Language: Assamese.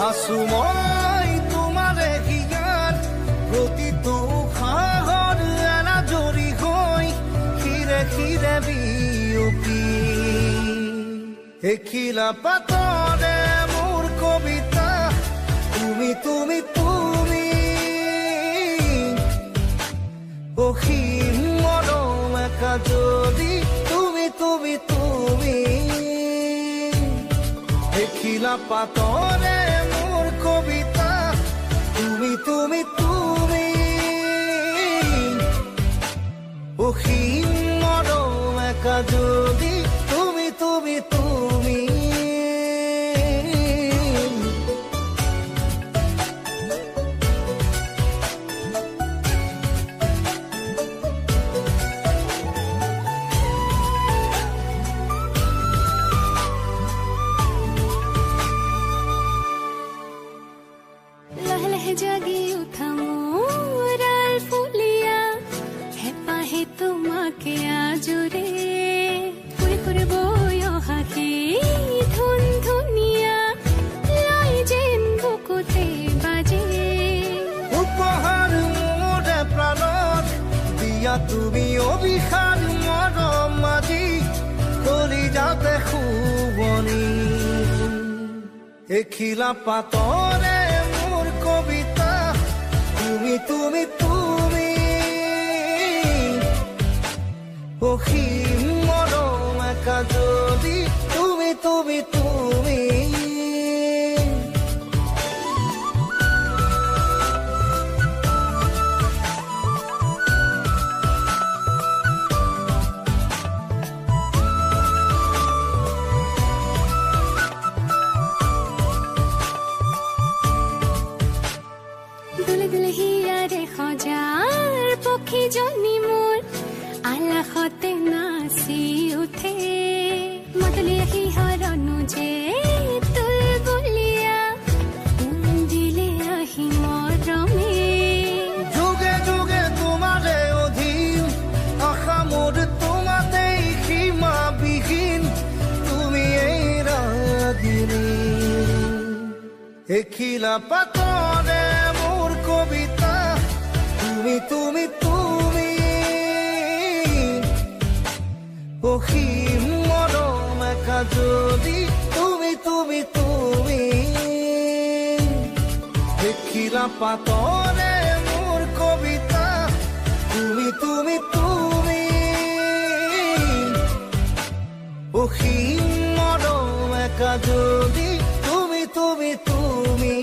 আছো মই তোমাৰে হিয়াত প্ৰতিটো উশাহত এনাজৰি হৈ খিৰে খিৰে বিয়পি এখিলা পাতৰে মোৰ কবিতা তুমি তুমি তুমি অসীম মৰম একা যদি তুমি তুমি তুমি এখিলা পাতৰে মোৰ কবিতা তুমি তুমি তুমি অসীম মৰম একা যদি তুমি তুমি তুমি জাগি উঠা মোৰ ফুলিয়া হেঁপাহে তোমাকে আজোৰে ফুৰি ফুৰিব অহা সেই ধুন ধুনীয়া লৈ যেন বুকুতে বাজে উপহাৰ মোৰে প্ৰাণত দিয়া তুমি অভিশাপ মৰম আজি কৰি যাতে শুৱনি এখিলা পাতৰে মোৰ কবিতা তুমি তুমি তুমি অসীম মৰম একা যদি তুমি তুমি তুমি দুলে দুলে হিয়াৰে সজাৰ পক্ষীজনী মোৰ আলাসতে নাচি উঠে মতলীয়া সিহৰনো যে তুলবুলীয়া দিলে আহি মৰমে যুগে যুগে তোমাৰে অধীন আশা মোৰ তোমাতেই সীমাবিহীন তুমি এই ৰাগিনী এখিলা পাতৰে মোৰ কবিতা তুমি তুমি তুমি অসীম মৰম একা যদি তুমি তুমি তুমি এখিলা পাতৰে মোৰ কবিতা তুমি তুমি তুমি অসীম মৰম একা যদি তুমি তুমি তুমি